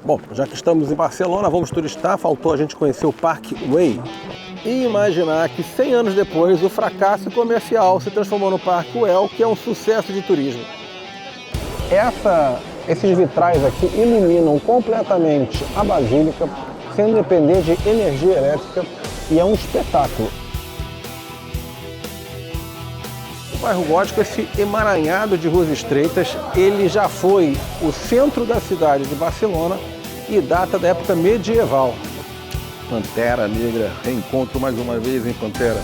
Bom, já que estamos em Barcelona, vamos turistar, faltou a gente conhecer o Parque Güell e imaginar que 100 anos depois o fracasso comercial se transformou no Parque Güell, que é um sucesso de turismo. Esses vitrais aqui iluminam completamente a Basílica, sem depender de energia elétrica, e é um espetáculo. O bairro Gótico, esse emaranhado de ruas estreitas, ele já foi o centro da cidade de Barcelona e data da época medieval. Pantera Negra, reencontro mais uma vez em Pantera.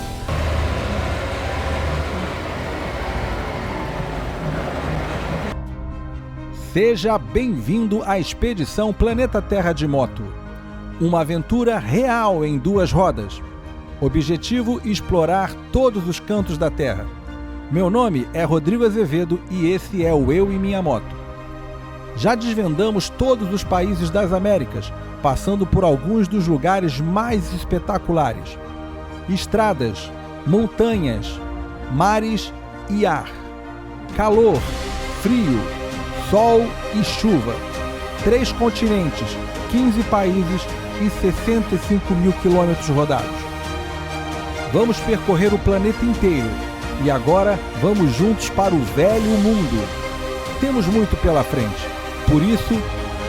Seja bem-vindo à Expedição Planeta Terra de Moto. Uma aventura real em 2 rodas. Objetivo: explorar todos os cantos da Terra. Meu nome é Rodrigo Azevedo e esse é o Eu e Minha Moto. Já desvendamos todos os países das Américas, passando por alguns dos lugares mais espetaculares. Estradas, montanhas, mares e ar. Calor, frio, sol e chuva. 3 continentes, 15 países e 65 mil quilômetros rodados. Vamos percorrer o planeta inteiro e agora vamos juntos para o velho mundo. Temos muito pela frente, por isso,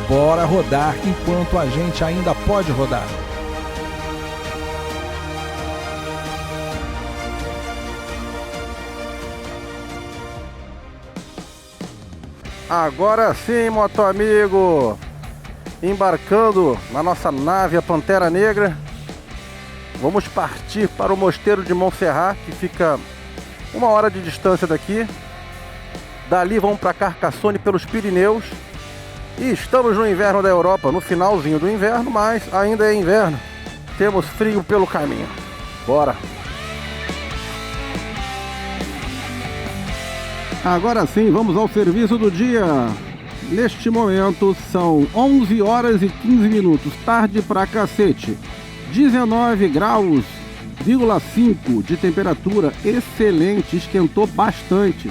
bora rodar enquanto a gente ainda pode rodar. Agora sim, moto amigo, embarcando na nossa nave, a Pantera Negra, vamos partir para o Mosteiro de Montserrat, que fica 1 hora de distância daqui. Dali vamos para Carcassonne pelos Pirineus. E estamos no inverno da Europa, no finalzinho do inverno, mas ainda é inverno. Temos frio pelo caminho. Bora! Agora sim, vamos ao serviço do dia. Neste momento são 11 horas e 15 minutos, tarde pra cacete. 19 graus, 5 de temperatura, excelente, esquentou bastante.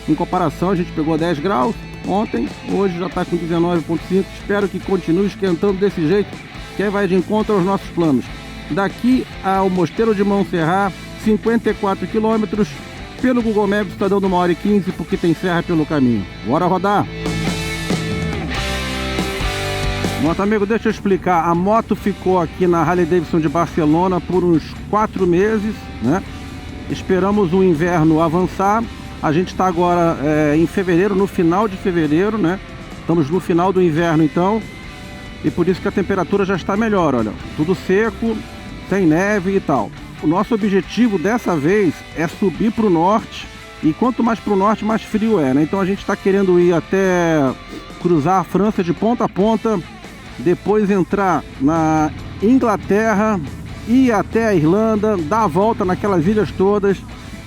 Em comparação, a gente pegou 10 graus ontem, hoje já está com 19,5. Espero que continue esquentando desse jeito, que aí vai de encontro aos nossos planos. Daqui ao Mosteiro de Montserrat, 54 quilômetros. Pelo Google Maps está dando 1 hora e 15, porque tem serra pelo caminho. Bora rodar! Moto amigo, deixa eu explicar. A moto ficou aqui na Harley Davidson de Barcelona por uns 4 meses, né? Esperamos o inverno avançar. A gente está agora em fevereiro, no final de fevereiro, né? Estamos no final do inverno então. E por isso que a temperatura já está melhor, olha. Tudo seco, sem neve e tal. O nosso objetivo dessa vez é subir para o norte. E quanto mais para o norte, mais frio é, né? Então a gente está querendo ir até cruzar a França de ponta a ponta. Depois entrar na Inglaterra, ir até a Irlanda, dar a volta naquelas ilhas todas,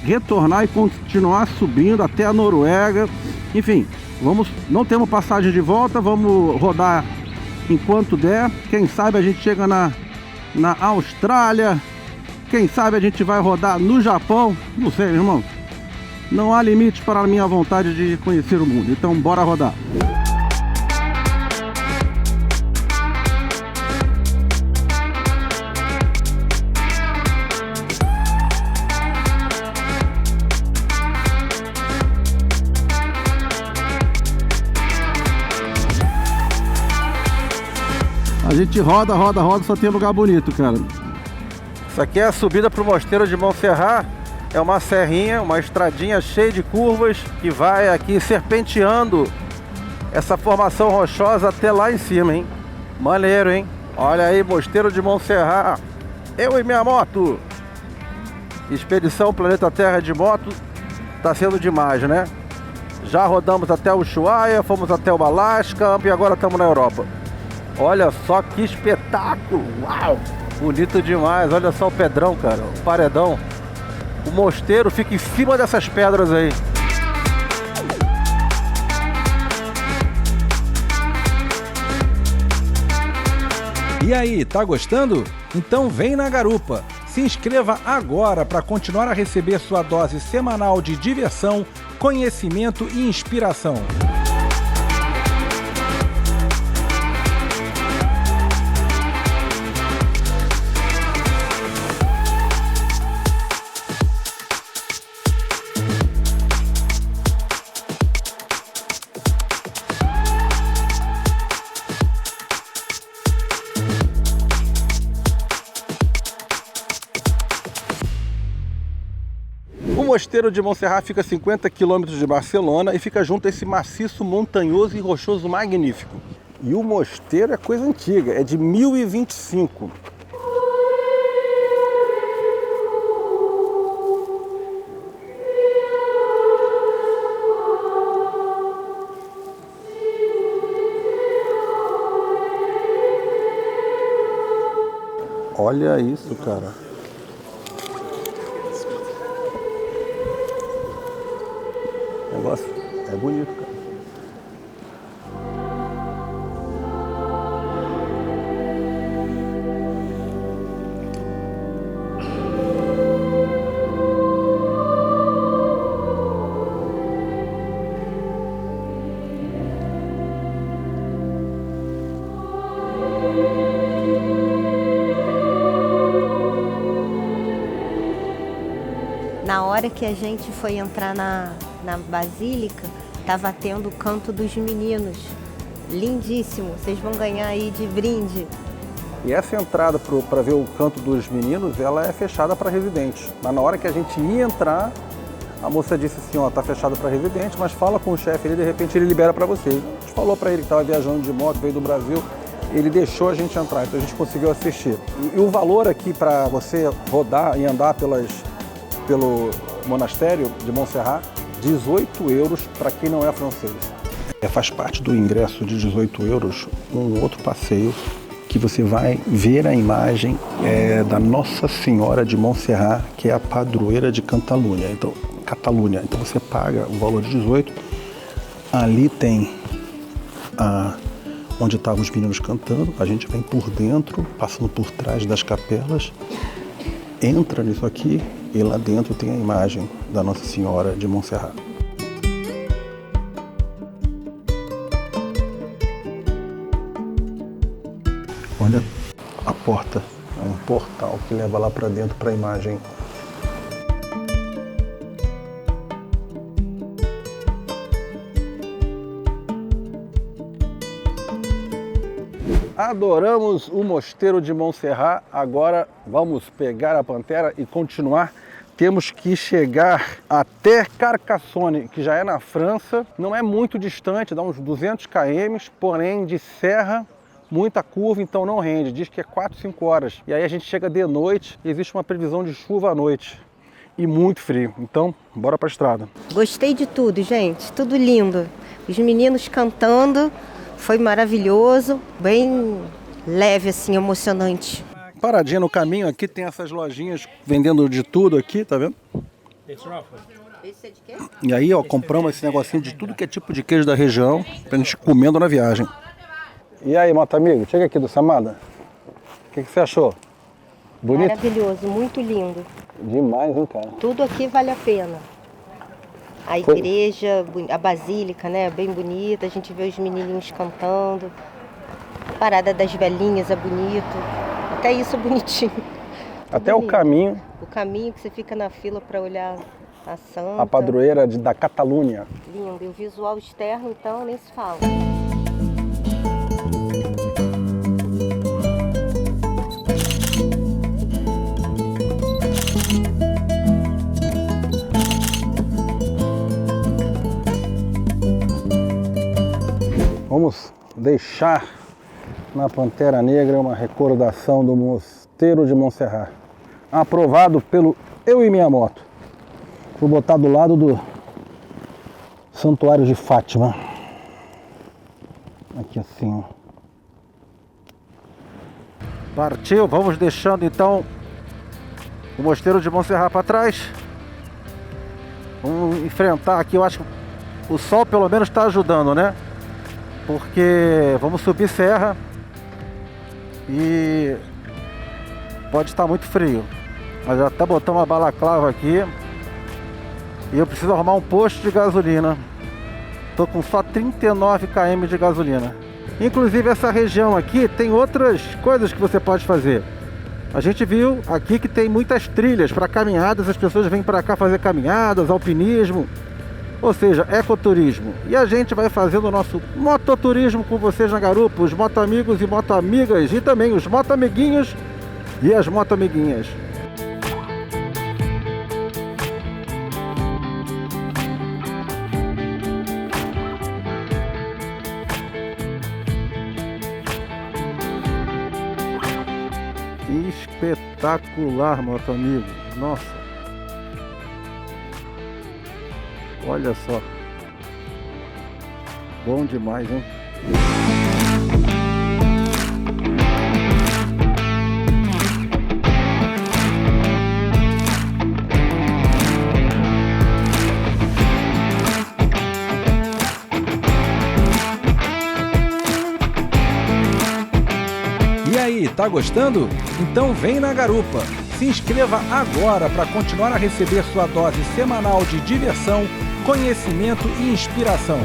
retornar e continuar subindo até a Noruega. Enfim, não temos passagem de volta, vamos rodar enquanto der. Quem sabe a gente chega na Austrália, quem sabe a gente vai rodar no Japão, não sei, irmão. Não há limites para a minha vontade de conhecer o mundo, então bora rodar. A gente roda, só tem lugar bonito, cara. Isso aqui é a subida para o Mosteiro de Montserrat. É uma serrinha, uma estradinha cheia de curvas que vai aqui serpenteando essa formação rochosa até lá em cima, hein? Maneiro, hein? Olha aí, Mosteiro de Montserrat. Eu e minha moto. Expedição Planeta Terra de moto. Tá sendo demais, né? Já rodamos até o Ushuaia, fomos até o Alasca e agora estamos na Europa. Olha só que espetáculo! Uau! Bonito demais, olha só o pedrão, cara, o paredão. O mosteiro fica em cima dessas pedras aí. E aí, tá gostando? Então vem na garupa! Se inscreva agora para continuar a receber sua dose semanal de diversão, conhecimento e inspiração. mosteiro de Montserrat fica a 50 quilômetros de Barcelona e fica junto a esse maciço montanhoso e rochoso magnífico. E o mosteiro é coisa antiga, é de 1025. Olha isso, cara. O negócio é bonito, cara. Na hora que a gente foi entrar na Basílica, estava tendo o canto dos meninos. Lindíssimo, vocês vão ganhar aí de brinde. E essa entrada para ver o canto dos meninos, ela é fechada para residentes. Mas na hora que a gente ia entrar, a moça disse assim, ó, tá fechado para residente, mas fala com o chefe, ele de repente ele libera para você. A gente falou para ele que estava viajando de moto, veio do Brasil, ele deixou a gente entrar, então a gente conseguiu assistir. E o valor aqui para você rodar e andar pelo monastério de Montserrat, 18 euros para quem não é francês. Faz parte do ingresso de 18 euros um outro passeio que você vai ver a imagem da Nossa Senhora de Montserrat, que é a padroeira de Catalunha. Então você paga o valor de 18. Ali tem onde estavam os meninos cantando. A gente vem por dentro, passando por trás das capelas, entra nisso aqui e lá dentro tem a imagem da Nossa Senhora de Montserrat. Olha a porta, é um portal que leva lá para dentro para a imagem. Adoramos o mosteiro de Montserrat, agora vamos pegar a Pantera e continuar. Temos que chegar até Carcassonne, que já é na França, não é muito distante, dá uns 200 km, porém de serra, muita curva, então não rende, diz que é 4, 5 horas. E aí a gente chega de noite, existe uma previsão de chuva à noite e muito frio, então bora pra estrada. Gostei de tudo, gente, tudo lindo. Os meninos cantando, foi maravilhoso, bem leve assim, emocionante. Paradinha no caminho aqui, tem essas lojinhas vendendo de tudo aqui, tá vendo? Esse é de quê? E aí, ó, compramos esse negocinho de tudo que é tipo de queijo da região, pra gente comendo na viagem. E aí, moto amigo, chega aqui do Samada. O que você achou? Bonito? Maravilhoso, muito lindo. Demais, hein, cara? Tudo aqui vale a pena. A igreja, a basílica, né, bem bonita, a gente vê os menininhos cantando. A parada das velhinhas é bonito. Até isso é bonitinho. Até bonito. O caminho. O caminho que você fica na fila para olhar a santa. A padroeira da Catalunha. Lindo. E o visual externo, então, nem se fala. Vamos deixar na Pantera Negra uma recordação do mosteiro de Montserrat. Aprovado pelo eu e minha moto. Vou botar do lado do Santuário de Fátima. Aqui assim, ó. Partiu, vamos deixando então o mosteiro de Montserrat para trás. Vamos enfrentar aqui, eu acho que o sol pelo menos está ajudando, né? Porque vamos subir serra e pode estar muito frio. Mas já até botamos uma balaclava aqui e eu preciso arrumar um posto de gasolina. Estou com só 39 km de gasolina. Inclusive essa região aqui tem outras coisas que você pode fazer. A gente viu aqui que tem muitas trilhas para caminhadas, as pessoas vêm para cá fazer caminhadas, alpinismo. Ou seja, ecoturismo. E a gente vai fazendo o nosso mototurismo com vocês na garupa, os motoamigos e motoamigas, e também os motoamiguinhos e as motoamiguinhas. Espetacular, moto amigo. Nossa. Olha só. Bom demais, hein? E aí, tá gostando? Então vem na garupa! Se inscreva agora para continuar a receber sua dose semanal de diversão, conhecimento e inspiração.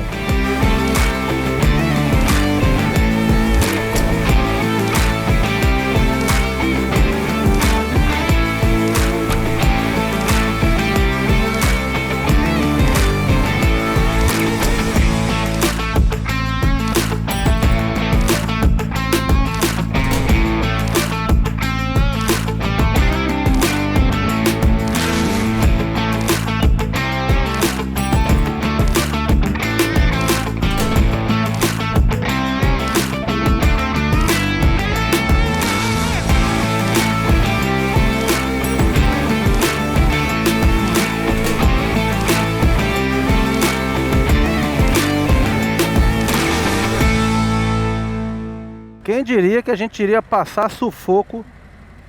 Quem diria que a gente iria passar sufoco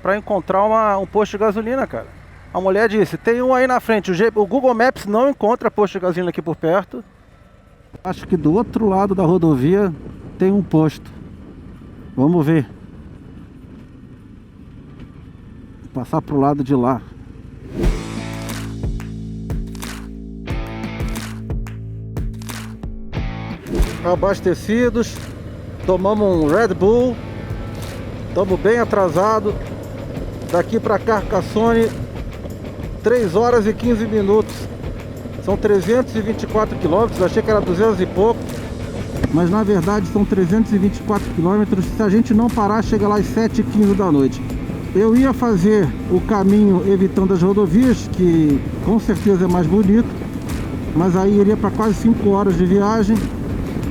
para encontrar um posto de gasolina, cara? A mulher disse, tem um aí na frente, o Google Maps não encontra posto de gasolina aqui por perto. Acho que do outro lado da rodovia tem um posto. Vamos ver. Vou passar pro lado de lá. Abastecidos. Tomamos um Red Bull. Estamos bem atrasados. Daqui para Carcassonne 3 horas e 15 minutos. São 324 quilômetros. Achei que era 200 e pouco, mas na verdade são 324 quilômetros. Se a gente não parar, chega lá às 7h15 da noite. Eu ia fazer o caminho evitando as rodovias, que com certeza é mais bonito, mas aí iria para quase 5 horas de viagem.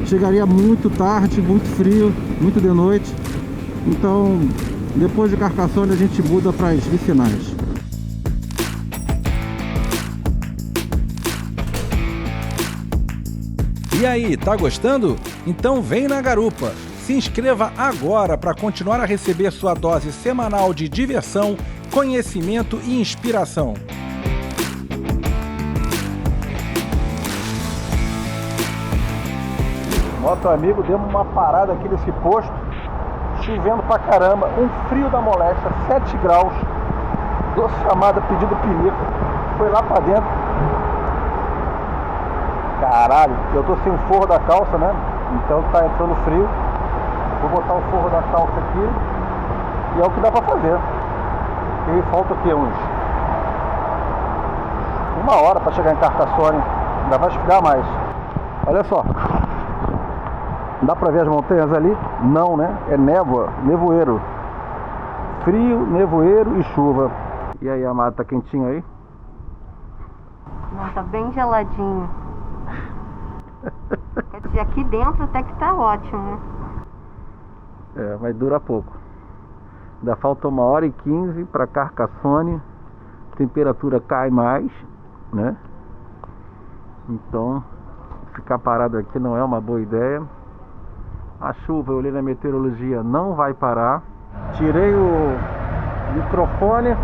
Chegaria muito tarde, muito frio, muito de noite. Então, depois de Carcassonne, a gente muda para as vicinais. E aí, tá gostando? Então vem na garupa! Se inscreva agora para continuar a receber sua dose semanal de diversão, conhecimento e inspiração. Moto amigo, demos uma parada aqui nesse posto, chovendo pra caramba, um frio da moléstia, 7 graus, doce chamada pedido pinico, foi lá pra dentro. Caralho, eu tô sem o forro da calça, né? Então tá entrando frio. Vou botar o forro da calça aqui e é o que dá pra fazer. E falta o quê? Uns 1 hora pra chegar em Carcassonne, ainda vai esfriar mais. Olha só. Dá pra ver as montanhas ali? Não, né? É névoa, nevoeiro. Frio, nevoeiro e chuva. E aí, amado, tá quentinho aí? Não, tá bem geladinho. Quer dizer, aqui dentro até que tá ótimo, né? É, mas dura pouco. Ainda falta 1h15 pra Carcassonne. A temperatura cai mais, né? Então, ficar parado aqui não é uma boa ideia. A chuva, eu olhei na meteorologia, não vai parar. Tirei o microfone.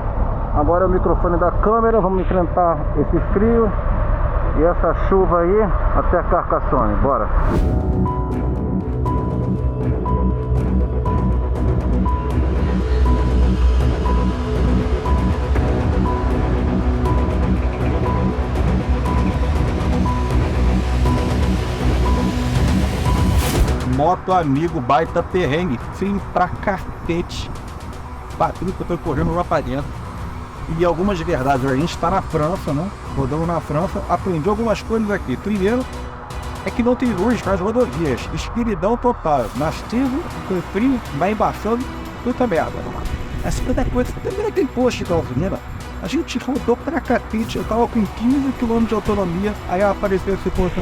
Agora é o microfone da câmera. Vamos enfrentar esse frio e essa chuva aí até Carcassonne. Bora! Moto amigo, baita perrengue, frio pra cacete. Batendo que eu tô correndo lá pra dentro. E algumas verdades, a gente tá na França, né? Rodando na França, aprendi algumas coisas aqui. Primeiro, é que não tem luz nas rodovias. Escuridão total. Mastigo, com frio, vai embaixando, puta merda. A segunda coisa, também tem posto de gasolina. A gente rodou pra cacete, eu tava com 15 km de autonomia, aí apareceu esse posto.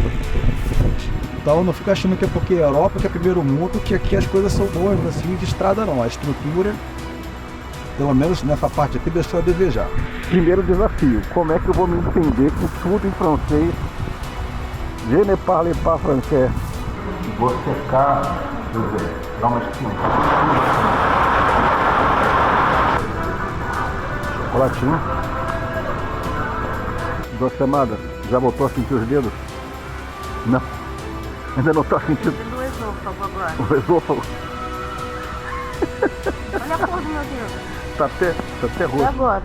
Então não fica achando que é porque é Europa, que é primeiro mundo, que aqui as coisas são boas, assim, de estrada não. A estrutura pelo menos nessa parte aqui, deixou a desejar. Primeiro desafio, como é que eu vou me entender com tudo em francês? Je ne parle pas français. Vou secar, deixa eu ver, dá uma esquina. Chocolatinho. Doce amada, já voltou a sentir os dedos? Não. Ainda não está sentindo. No esôfago agora. O esôfago. Olha a cor do meu dedo. Tá até E roxo. agora?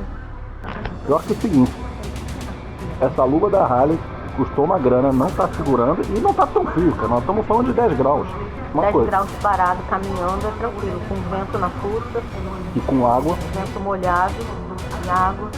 Pior que é o seguinte, essa luva da Harley custou uma grana, não tá segurando e não tá tão frio, cara. Nós estamos falando de 10 graus. Uma 10 coisa. graus parado, caminhando, é tranquilo. Com vento na fuça, E com água. vento molhado, e água.